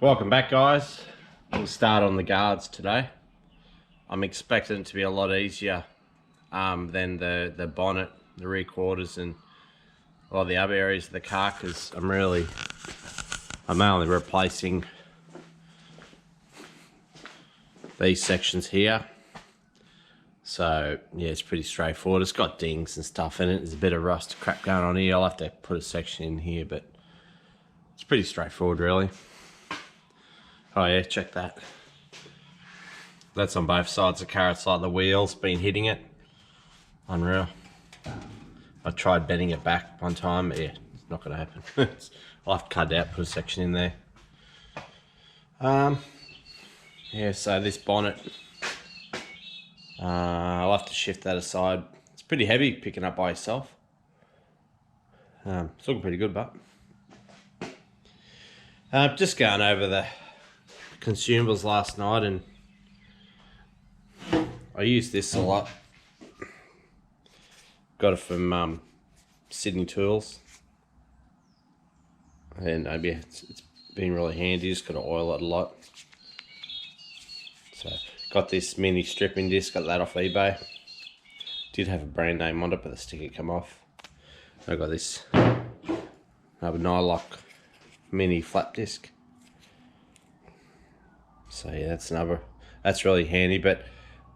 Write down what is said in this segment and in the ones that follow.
Welcome back, guys. We'll start on the guards today. I'm expecting it to be a lot easier than the bonnet, the rear quarters, and a lot of the other areas of the car, because I'm only replacing these sections here. So yeah, it's pretty straightforward. It's got dings and stuff in it. There's a bit of rust crap going on here. I'll have to put a section in here, but it's pretty straightforward, really. Oh yeah, check that. That's on both sides of the car. It's like the wheels been hitting it. Unreal. I tried bending it back one time, but yeah, it's not going to happen. I'll have to cut it out, put a section in there. Yeah, so this bonnet, I'll have to shift that aside. It's pretty heavy picking up by yourself. It's looking pretty good, but just going over the consumables last night, and I used this a lot. Got it from Sydney Tools, and yeah, it's been really handy. Just got to oil it a lot. So got this mini stripping disc, got that off eBay. Did have a brand name on it, but the sticker come off. I got this another Nylock mini flap disc. So yeah, that's really handy. But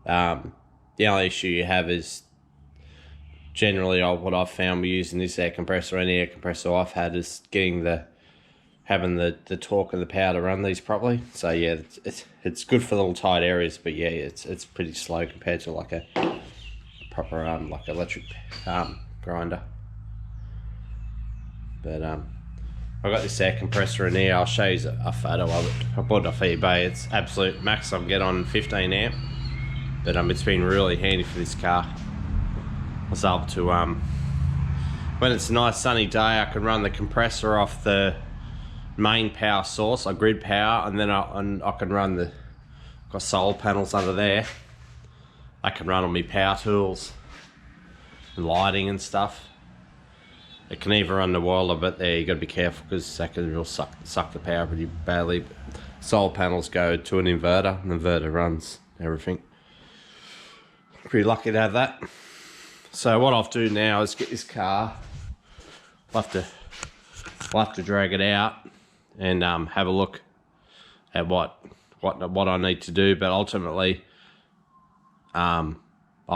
the only issue you have is generally what I've found with using this air compressor, any air compressor I've had, is having the torque and the power to run these properly. So yeah, it's good for little tight areas, but yeah, it's pretty slow compared to like a proper like electric grinder. But I got this air compressor in here. I'll show you a photo of it. I bought it off eBay. It's absolute max. I'm getting on 15 amp, but it's been really handy for this car. I was able to when it's a nice sunny day, I can run the compressor off the main power source, like grid power, and then I can run got solar panels under there. I can run on my power tools and lighting and stuff. It can even run the boiler, but there you got to be careful because that can really suck the power pretty badly. Solar panels go to an inverter, and the inverter runs everything. Pretty lucky to have that. So what I'll do now is get this car. I'll have to drag it out and have a look at what I need to do. But ultimately, I'll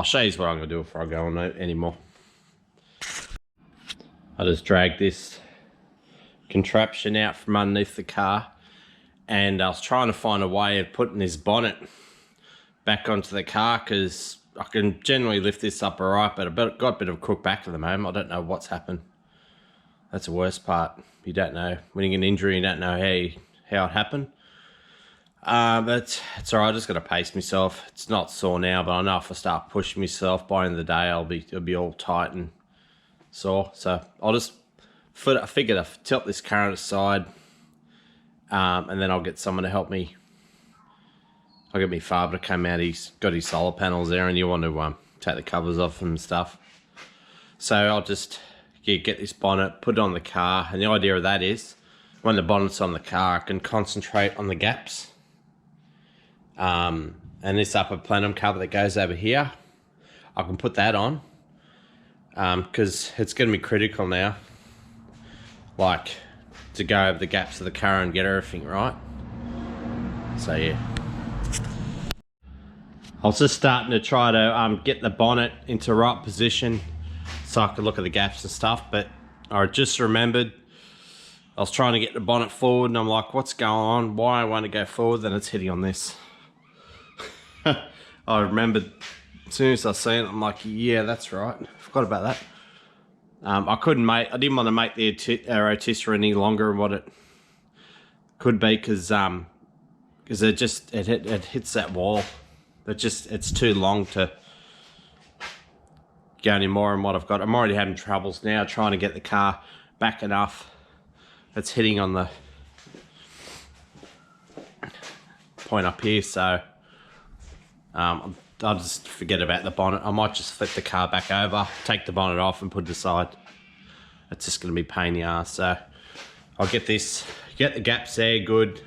show you what I'm going to do before I go on anymore. I just dragged this contraption out from underneath the car, and I was trying to find a way of putting this bonnet back onto the car, because I can generally lift this up alright, but I've got a bit of a crook back at the moment. I don't know what's happened. That's the worst part. You don't know. When you get an injury, you don't know how it happened. But it's alright. I just got to pace myself. It's not sore now, but I know if I start pushing myself, by the end of the day, it'll be all tight and sore. So I'll just figure to tilt this car aside, and then I'll get someone to help me. I'll get my father to come out. He's got his solar panels there, and you want to take the covers off and stuff. So I'll just get this bonnet, put it on the car, and the idea of that is when the bonnet's on the car, I can concentrate on the gaps. And this upper plenum cover that goes over here, I can put that on, because it's going to be critical now, like, to go over the gaps of the car and get everything right. So yeah, I was just starting to try to get the bonnet into the right position so I could look at the gaps and stuff, but I just remembered I was trying to get the bonnet forward, and I'm like, what's going on? Why I want to go forward, then it's hitting on this. I remembered as soon as I seen it, I'm like, yeah, that's right. Forgot about that. I didn't want to make the rotisserie any longer than what it could be, because it hits that wall. It's too long to go any more than what I've got. I'm already having troubles now trying to get the car back enough. It's hitting on the point up here, so I'll just forget about the bonnet. I might just flip the car back over, take the bonnet off and put it aside. It's just going to be a pain in the ass. So I'll get the gaps there good.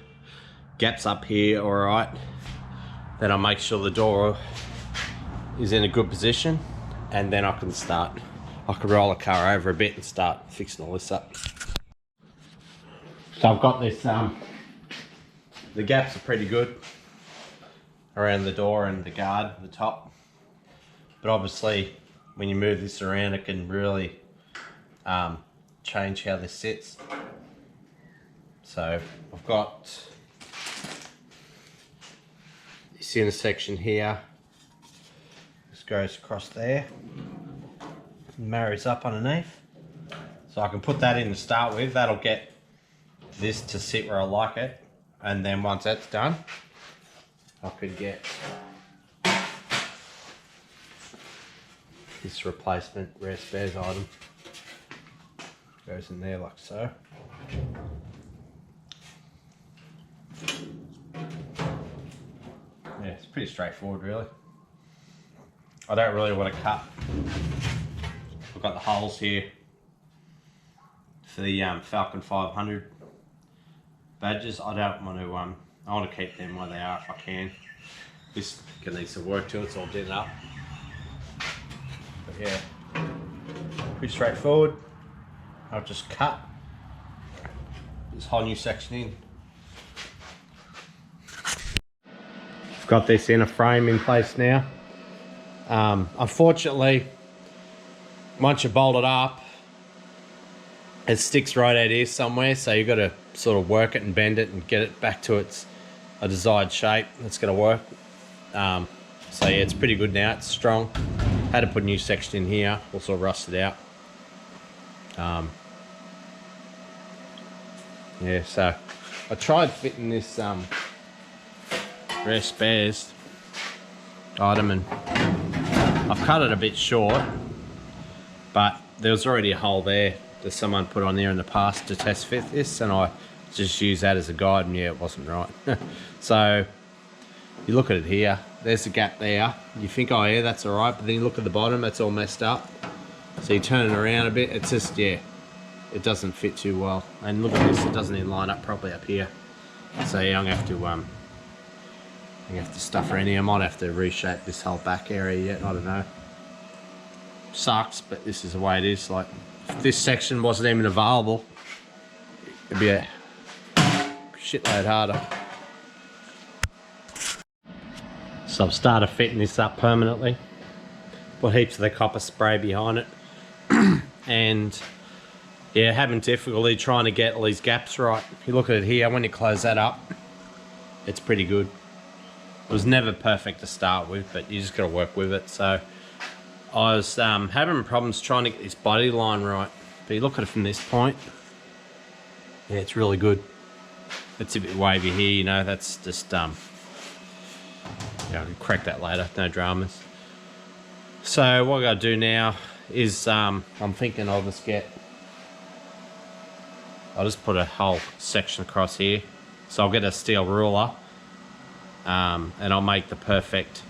gaps up here all right, then I'll make sure the door is in a good position, and then I can roll the car over a bit and start fixing all this up. So I've got this, the gaps are pretty good around the door and the guard at the top, but obviously when you move this around it can really change how this sits. So I've got this inner section here, this goes across there and marries up underneath, so I can put that in to start with. That'll get this to sit where I like it, and then once that's done I could get this replacement rare spares item, goes in there like so. Yeah, it's pretty straightforward really. I don't really want to cut. I've got the holes here for the Falcon 500 badges. I don't want to, I want to keep them where they are if I can. This needs some work to it, it's all dented up. But yeah, pretty straightforward. I'll just cut this whole new section in. I've got this inner frame in place now. Unfortunately, once you bolt it up, it sticks right out here somewhere, so you've got to sort of work it and bend it and get it back to a desired shape that's going to work. So yeah, it's pretty good now, it's strong. Had to put a new section in here, also rusted out. Yeah, so I tried fitting this rare spares item, and I've cut it a bit short, but there was already a hole there that someone put on there in the past to test fit this, and I just used that as a guide, and yeah, it wasn't right. So you look at it here, there's a gap there, you think, oh yeah, that's all right, but then you look at the bottom, it's all messed up. So you turn it around a bit, it's just, yeah, it doesn't fit too well. And look at this, it doesn't even line up properly up here. So yeah, I'm gonna have to stuff around here. I might have to reshape this whole back area yet, I don't know. Sucks, but this is the way it is. Like, if this section wasn't even available, it'd be a shitload harder. So I've started fitting this up permanently. Put heaps of the copper spray behind it. And yeah, having difficulty trying to get all these gaps right. If you look at it here, when you close that up, it's pretty good. It was never perfect to start with, but you just got to work with it. So I was having problems trying to get this body line right. But you look at it from this point, yeah, it's really good. It's a bit wavy here, you know, that's just, yeah, I can correct that later, no dramas. So what I gotta do now is, I'm thinking I'll just put a whole section across here. So I'll get a steel ruler, and I'll make the perfect,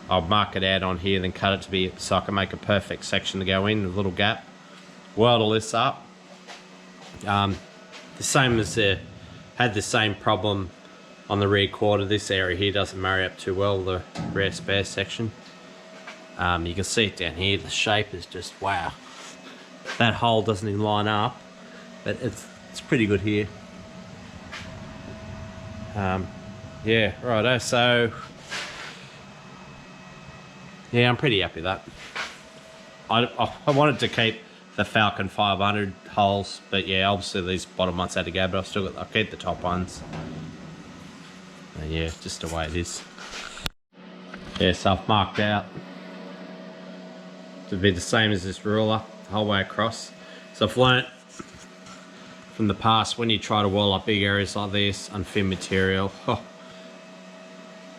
I'll mark it out on here, then cut it to be, so I can make a perfect section to go in, a little gap. Weld all this up. The same as had the same problem on the rear quarter. This area here doesn't marry up too well, the rear spare section. You can see it down here, the shape is just, wow. That hole doesn't even line up, but it's pretty good here. Yeah, righto, so yeah, I'm pretty happy with that. I wanted to keep the Falcon 500 holes, but yeah, obviously these bottom ones had to go, but I'll keep the top ones. And yeah, just the way it is. Yeah, so I've marked out to be the same as this ruler the whole way across. So I've learnt from the past, when you try to wall up big areas like this on thin material,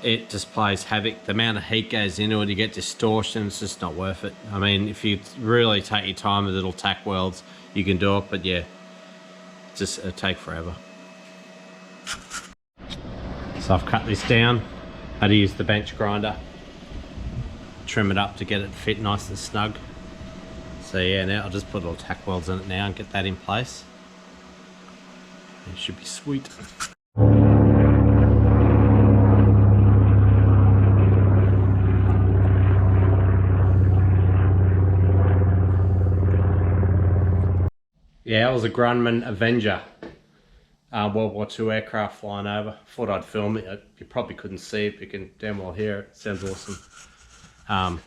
it just plays havoc. The amount of heat goes into it, you get distortion, it's just not worth it. I mean, if you really take your time with little tack welds, you can do it, but yeah, it'll take forever. So I've cut this down, had to use the bench grinder, trim it up to get it fit nice and snug. So yeah, now I'll just put little tack welds in it now and get that in place. It should be sweet. Yeah, it was a Grumman Avenger. World War II aircraft flying over. Thought I'd film it. You probably couldn't see it, but you can damn well hear it. Sounds awesome.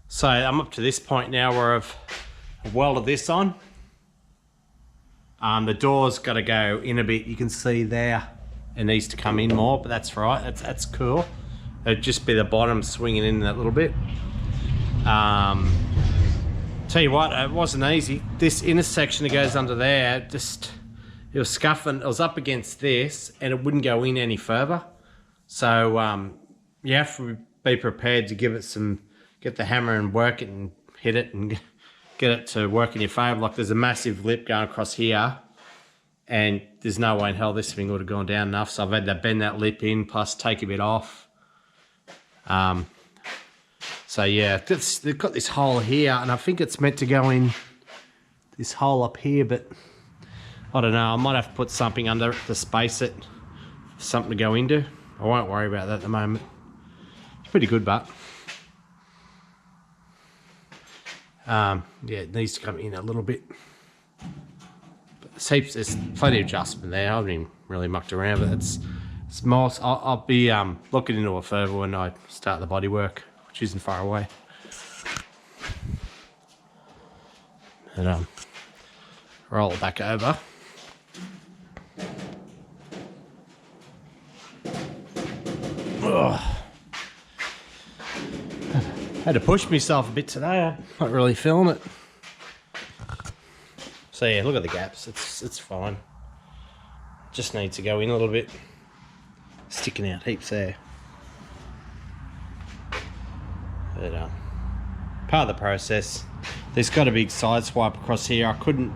So I'm up to this point now where I've welded this on. The door's got to go in a bit. You can see there it needs to come in more, but that's right. That's cool. It'd just be the bottom swinging in that little bit. Tell you what, it wasn't easy. This intersection that goes under there, it was scuffing. It was up against this, and it wouldn't go in any further. So you have to be prepared to give it some, get the hammer and work it and hit it and get it to work in your favour. Like there's a massive lip going across here, and there's no way in hell this thing would have gone down enough. So I've had to bend that lip in, plus take a bit off. So yeah, they've got this hole here, and I think it's meant to go in this hole up here, but I don't know. I might have to put something under it to space it, something to go into. I won't worry about that at the moment. It's pretty good, but yeah, it needs to come in a little bit. But there's plenty of adjustment there. I haven't even really mucked around, but it's more. I'll be looking into it further when I start the bodywork, which isn't far away. And roll it back over. Ugh. Had to push myself a bit today. I'm not really feeling it. So yeah, look at the gaps. It's fine. Just needs to go in a little bit. Sticking out heaps there. But part of the process. There's got a big side swipe across here. I couldn't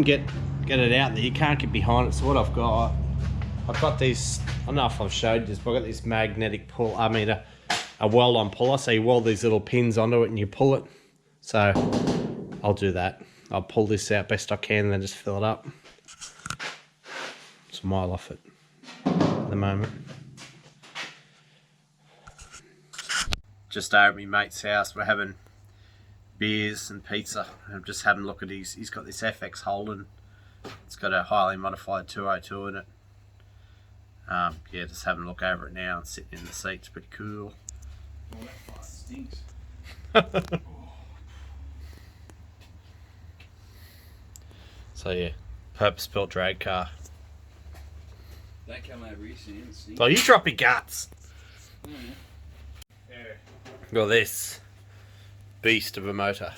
get it out there. You can't get behind it. So what I've got these. I don't know if I've showed this, but I've got this magnetic pull. I mean a weld-on puller. So you weld these little pins onto it and you pull it. So I'll do that. I'll pull this out best I can and then just fill it up. It's a mile off it at the moment. Just over at my mate's house, we're having beers and pizza. I'm just having a look at he's got this FX Holden. It's got a highly modified 202 in it. Yeah, just having a look over it now and sitting in the seat. It's pretty cool. Oh, that fart stinks. So yeah, purpose-built drag car. That came over recently and it stinks. Oh, you drop your guts. Oh, yeah. Got this beast of a motor.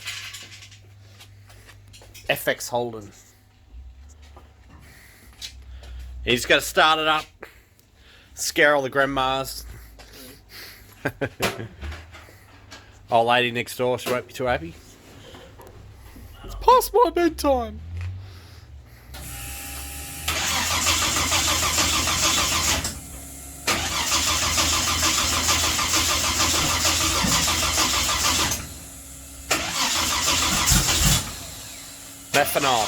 FX Holden. You just got to start it up, scare all the grandmas. Old lady next door, she won't be too happy. It's past my bedtime. Methanol.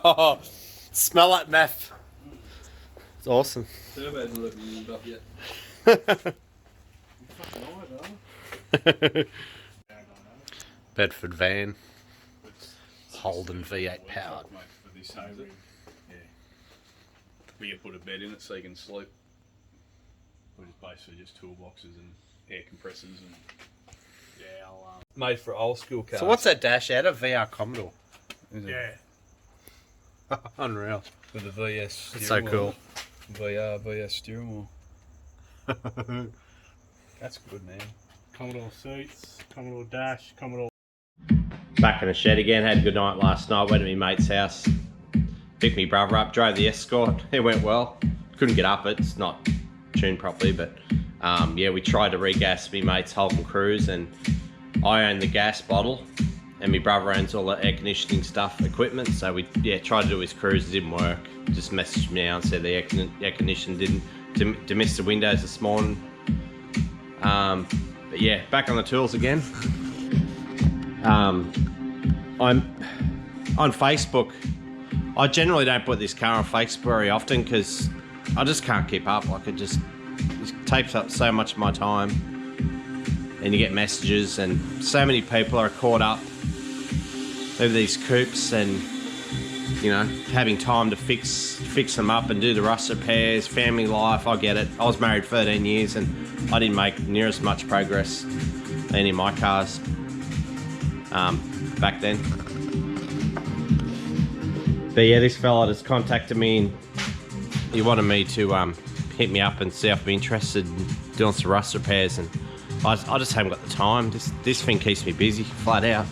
Oh, smell like meth. It's awesome. Turbo's not even warmed up yet. Bedford van. Holden V8 powered. For this, yeah. We can put a bed in it so you can sleep. Which is basically just toolboxes and air compressors and yeah, made for old school cars. So what's that dash out of? VR Commodore. Yeah. Unreal. With the VS. It's so cool. VS steering wheel. That's good, man. Commodore seats, Commodore dash, Commodore. Back in the shed again. Had a good night last night. Went to my mate's house. picked my brother up, drove the Escort. It went well. Couldn't get up it, it's not tuned properly, but yeah, we tried to regas my mate's Falcon Cruise, and I own the gas bottle and my brother owns all the air conditioning stuff, equipment, so we tried to do his cruise, it didn't work. Just messaged me now and said the air conditioning didn't demist the windows this morning. But yeah, back on the tools again. I'm on Facebook. I generally don't put this car on Facebook very often because I just can't keep up. Like it takes up so much of my time, and you get messages, and so many people are caught up over these coupes, and you know, having time to fix them up and do the rust repairs, family life. I get it. I was married 13 years and I didn't make near as much progress in any of my cars back then. But yeah, this fella just contacted me and he wanted me to hit me up and see if I'd be interested in doing some rust repairs, and I just haven't got the time. This thing keeps me busy, flat out.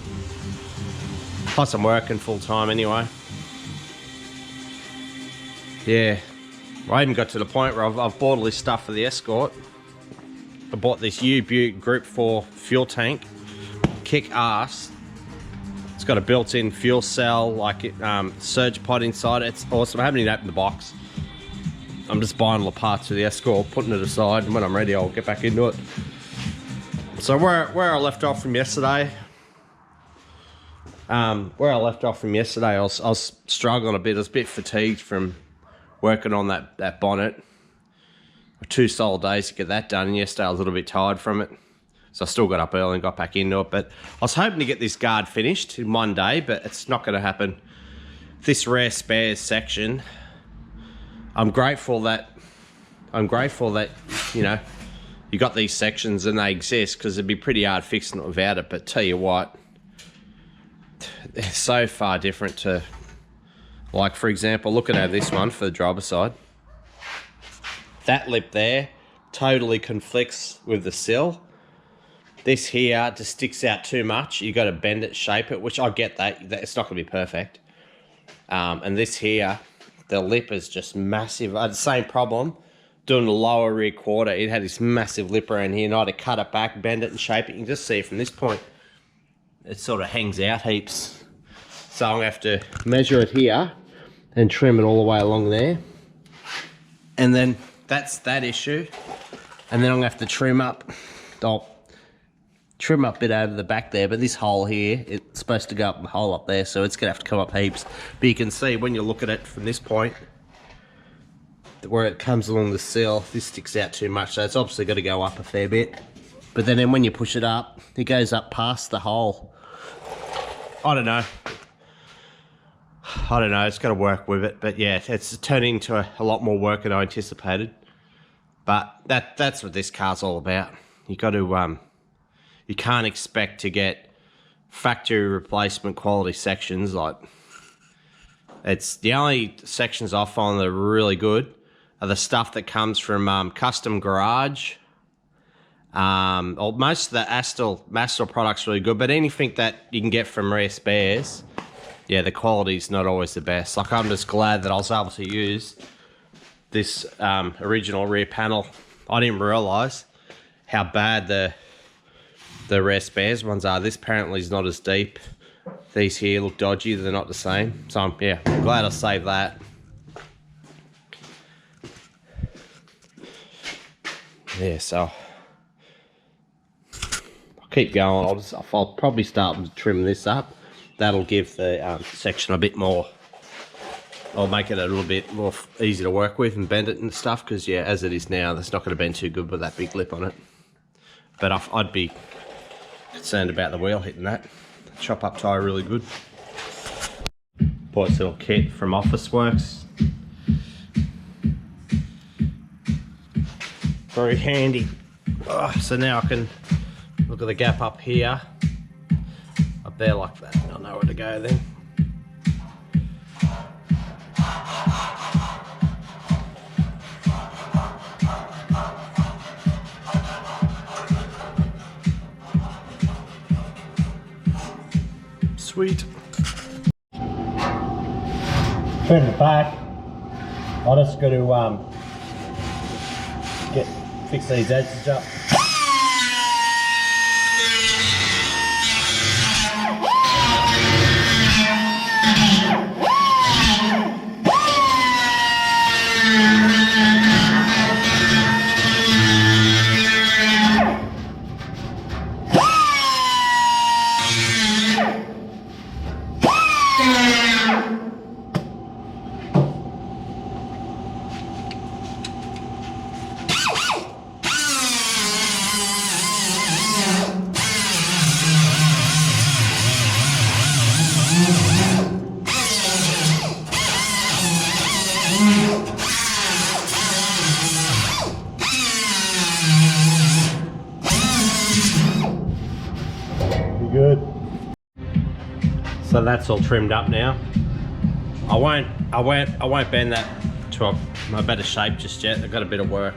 Plus I'm working full time anyway. Yeah, I even got to the point where I've bought all this stuff for the Escort. I bought this U-Butte Group 4 fuel tank, kick ass. It's got a built-in fuel cell, like surge pod inside it. It's awesome. I haven't even opened the box. I'm just buying all the parts for the Escort, putting it aside, and when I'm ready, I'll get back into it. So where I left off from yesterday, I was struggling a bit. I was a bit fatigued from working on that bonnet. 2 solid days to get that done, and yesterday I was a little bit tired from it. So I still got up early and got back into it, but I was hoping to get this guard finished in one day, but it's not going to happen. This rare spares section, I'm grateful that you know, you got these sections and they exist, because it'd be pretty hard fixing it without it. But tell you what, they're so far different to, like for example, looking at this one for the driver's side. That lip there totally conflicts with the sill. This here just sticks out too much. You got to bend it, shape it, which I get that it's not going to be perfect. And this here, the lip is just massive. I had the same problem doing the lower rear quarter. It had this massive lip around here, and I had to cut it back, bend it and shape it. You can just see from this point, it sort of hangs out heaps. So I'm going to have to measure it here and trim it all the way along there. And then that's that issue. And then I'm going to have to trim up. I'll trim up a bit over the back there, but this hole here, it's supposed to go up the hole up there, so it's going to have to come up heaps. But you can see when you look at it from this point, where it comes along the sill, this sticks out too much, so it's obviously got to go up a fair bit. But then when you push it up, it goes up past the hole. I don't know, it's got to work with it. But yeah, it's turning into a lot more work than I anticipated. But that's what this car's all about. You got to you can't expect to get factory replacement quality sections. Like, it's the only sections I find that are really good are the stuff that comes from Custom Garage. Or most of the Mastel products are really good, but anything that you can get from Rare Spares, yeah, the quality's not always the best. Like, I'm just glad that I was able to use this original rear panel. I didn't realise how bad the Rare Spares ones are. This apparently is not as deep. These here look dodgy, they're not the same. So I'm glad I saved that. Yeah, so I'll keep going. I'll probably start to trim this up. That'll give the section a bit more, I'll make it a little bit more easy to work with and bend it and stuff, because yeah, as it is now, that's not going to bend too good with that big lip on it. But I'd be concerned about the wheel hitting that. Chop up tyre really good. Bought this little kit from Officeworks. Very handy. So now I can look at the gap up here, up there like that. I'll know where to go then. Sweet. Put it in the back. I just got to fix these edges up. Good. So that's all trimmed up now. I won't bend that to a better shape just yet. I've got a bit of work.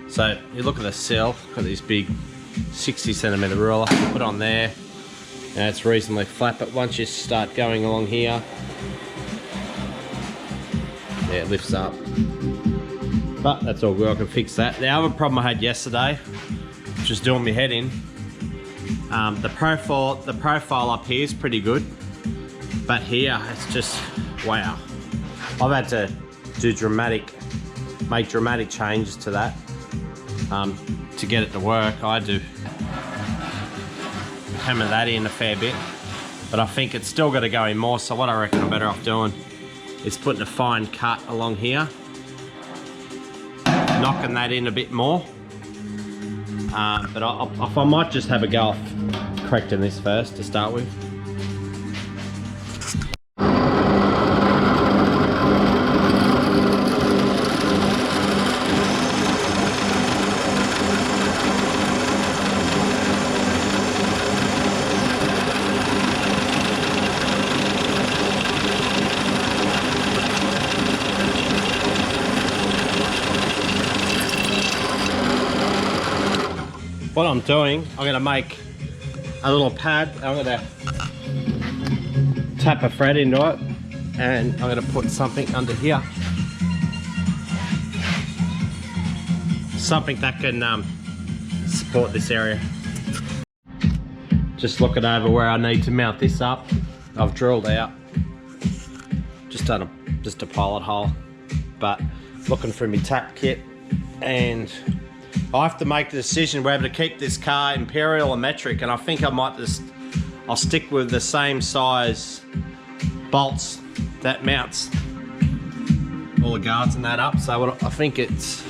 So you look at the sill, got this big 60cm ruler, put on there. Now it's reasonably flat, but once you start going along here, yeah, it lifts up. But that's all good, I can fix that. The other problem I had yesterday, which was doing my head in, the profile up here is pretty good, but here it's just wow. I've had to make dramatic changes to that to get it to work. I had to hammer that in a fair bit, but I think it's still got to go in more. So what I reckon I'm better off doing is putting a fine cut along here, knocking that in a bit more. But I might just have a go off correcting this first to start with. What I'm doing, I'm going to make a little pad. I'm going to tap a thread into it, and I'm going to put something under here. Something that can support this area. Just looking over where I need to mount this up. I've drilled out, just done a pilot hole, but looking through my tap kit, and I have to make the decision whether to keep this car imperial or metric, and I think I'll stick with the same size bolts that mounts all the guards and that up. So I think it's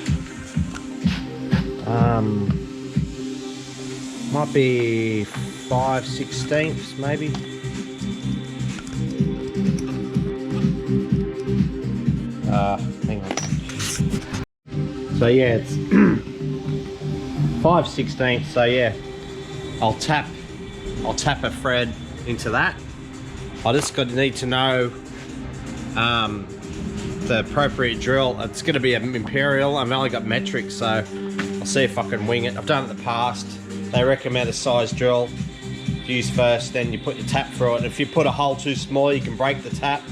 might be 5/16 maybe. Hang on. So yeah, it's 5/16. So yeah, I'll tap a thread into that. I just need to know the appropriate drill. It's going to be an imperial. I've only got metric, so I'll see if I can wing it. I've done it in the past. They recommend a size drill to use first, then you put your tap through it. And if you put a hole too small, you can break the tap,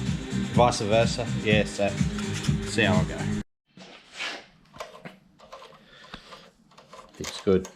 vice versa. Yeah, so see how I go. It's good.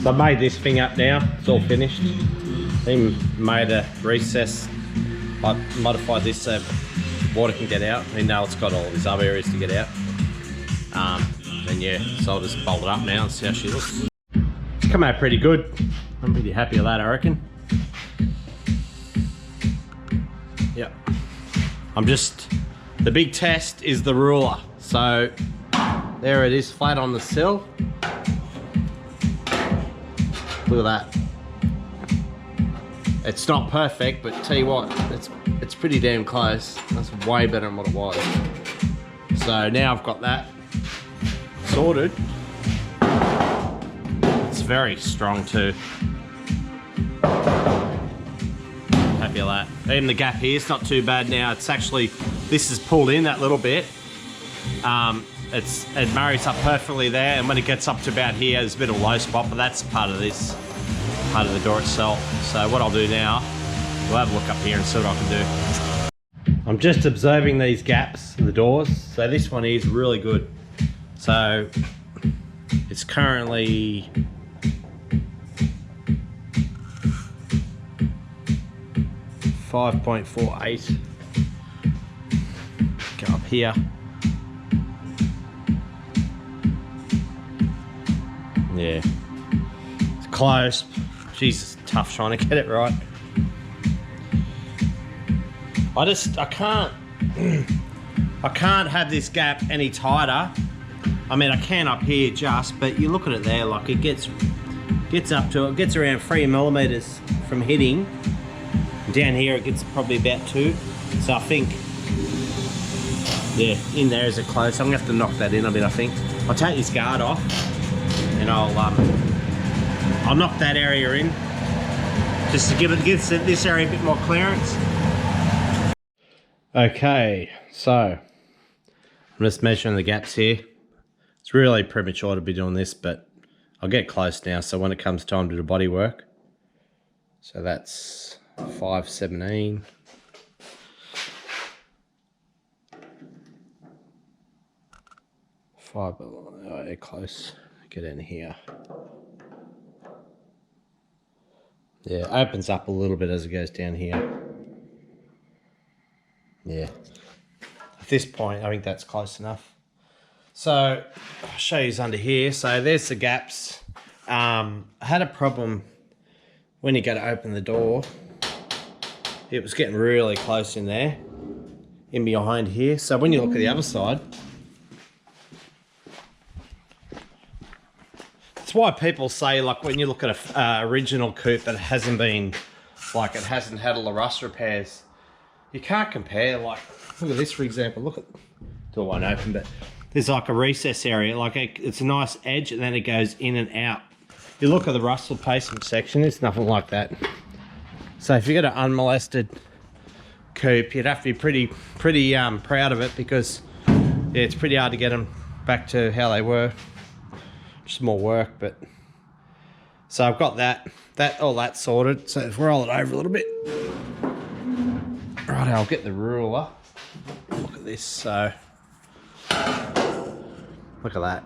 So I made this thing up now, it's all finished. Even made a recess. I modified this so water can get out. I know it's got all these other areas to get out. And yeah, so I'll just bolt it up now and see how she looks. It's come out pretty good. I'm pretty happy with that, I reckon. Yep. The big test is the ruler. So there it is, flat on the sill. Look at that. It's not perfect, but tell you what, it's pretty damn close. That's way better than what it was. So now I've got that sorted. It's very strong too. Happy with that. Even the gap here, it's not too bad now. It's actually, this is pulled in that little bit. It marries up perfectly there, and when it gets up to about here, there's a bit of a low spot, but that's part of this, part of the door itself. So what I'll do now, we'll have a look up here and see what I can do. I'm just observing these gaps in the doors. So this one is really good. So it's currently .48. Go up here. Yeah, it's close. Jesus, tough trying to get it right. I can't have this gap any tighter. I mean, I can up here just, but you look at it there, like it gets up to, it gets around 3 millimeters from hitting. Down here it gets probably about 2. So I think, yeah, in there is it close. I'm gonna have to knock that in a bit, I think. I'll take this guard off and I'll knock that area in just to give this area a bit more clearance. Okay, so I'm just measuring the gaps here. It's really premature to be doing this, but I'll get close now, so when it comes time to do body work. So that's 517. Oh, yeah, close. Get in here. Yeah, it opens up a little bit as it goes down here. Yeah. At this point, I think that's close enough. So I'll show you under here. So there's the gaps. I had a problem when you go to open the door. It was getting really close in there, in behind here. So when you look at the other side, it's why people say, like, when you look at a original coupe that hasn't been, like, it hasn't had all the rust repairs, you can't compare. Like, look at this, for example. Look at, door won't open, but there's like a recess area, like it's a nice edge, and then it goes in and out. You look at the rust replacement section, it's nothing like that. So if you got an unmolested coupe, you'd have to be pretty proud of it, because yeah, it's pretty hard to get them back to how they were. Just more work, but so I've got all that sorted. So if we roll it over a little bit, right, I'll get the ruler. Look at this. So look at that.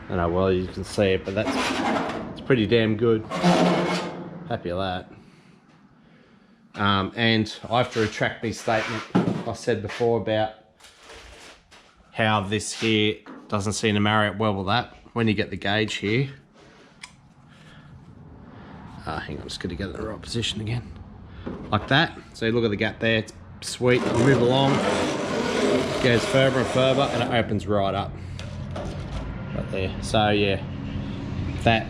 I don't know, well, you can see it, but it's pretty damn good. Happy with that. And I have to retract my statement I said before about how this here doesn't seem to marry up well with that. When you get the gauge here, hang on, I'm just going to get it in the right position again, like that. So you look at the gap there, it's sweet. You move along, it goes further and further, and it opens right up, right there. So yeah, that,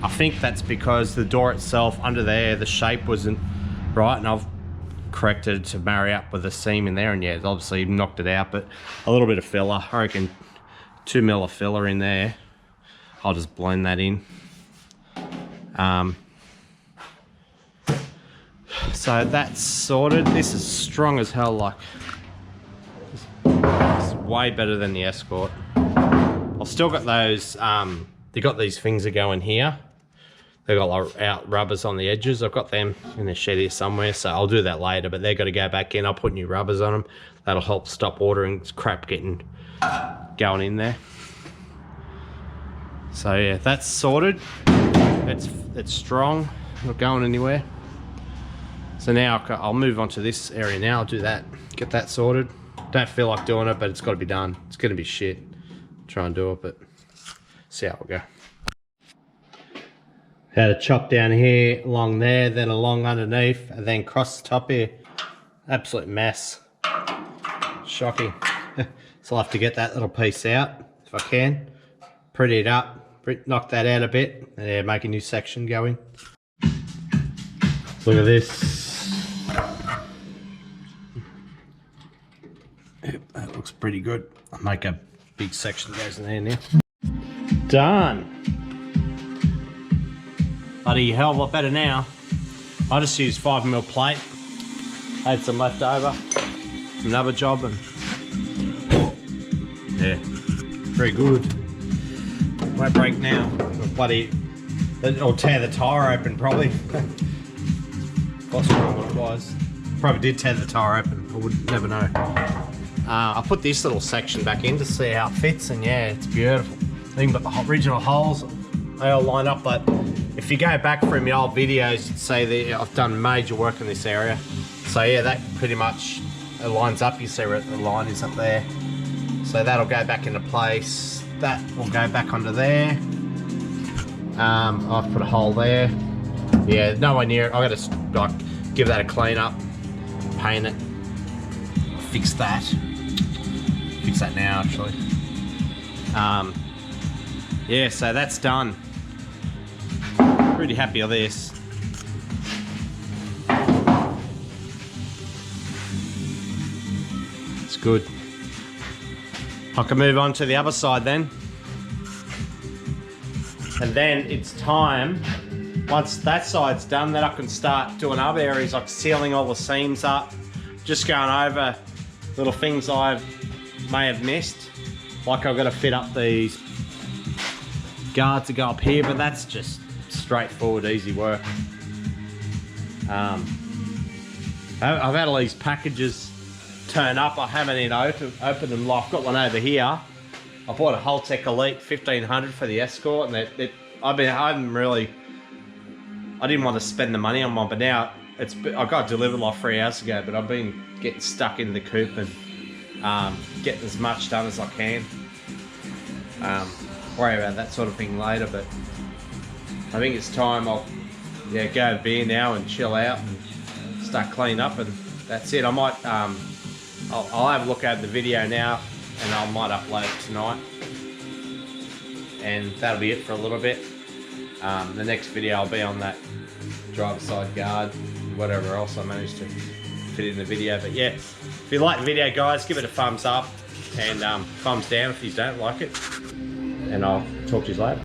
I think that's because the door itself under there, the shape wasn't right, and I've corrected to marry up with the seam in there, and yeah, it's obviously knocked it out. But a little bit of filler, I reckon 2 mil of filler in there. I'll just blend that in. So that's sorted. This is strong as hell. Like, it's way better than the Escort. I've still got those. They got these things that go in here. They got like out rubbers on the edges. I've got them in the shed here somewhere, so I'll do that later. But they've got to go back in. I'll put new rubbers on them. That'll help stop water and crap getting going in there. So yeah, that's sorted. It's strong, not going anywhere. So now I'll move on to this area now. I'll do that, get that sorted. Don't feel like doing it, but it's got to be done. It's going to be shit. Try and do it, but see how it will go. Had a chop down here, along there, then along underneath, and then across the top here. Absolute mess. Shocking. So I'll have to get that little piece out if I can. Pretty it up, knock that out a bit, and yeah, make a new section going. Look at this. Yep, that looks pretty good. I'll make a big section that goes in there now. Done. Bloody hell of a lot better now. I just used 5mm plate. Had some left over from another job, and yeah, very good. Won't break now. Bloody, or tear the tyre open probably. Lost what it was. Probably did tear the tyre open. I would never know. I put this little section back in to see how it fits, and yeah, it's beautiful. Even got the original holes, they all line up. But if you go back through my old videos, you'd see that I've done major work in this area. So yeah, that pretty much lines up. You see where the line is up there. So that'll go back into place. That will go back onto there. I've put a hole there. Yeah, nowhere near it. I got to like give that a clean up, paint it, fix that. Fix that now actually. Yeah, so that's done. Pretty happy with this. It's good. I can move on to the other side then. And then it's time, once that side's done, then I can start doing other areas like sealing all the seams up, just going over little things I may have missed. Like I've got to fit up these guards to go up here, but that's just straightforward, easy work. I've had all these packages turn up. I haven't even opened them. I've got one over here. I bought a Holtec Elite 1500 for the Escort, and I didn't want to spend the money on one, but now I got it delivered like 3 hours ago. But I've been getting stuck in the coop and getting as much done as I can. Worry about that sort of thing later, but I think it's time I'll go to beer now and chill out and start cleaning up, and that's it. I might I'll have a look at the video now, and I might upload it tonight, and that'll be it for a little bit. The next video I'll be on that driver's side guard, whatever else I managed to fit in the video. But yeah, if you like the video, guys, give it a thumbs up, and thumbs down if you don't like it, and I'll talk to you later.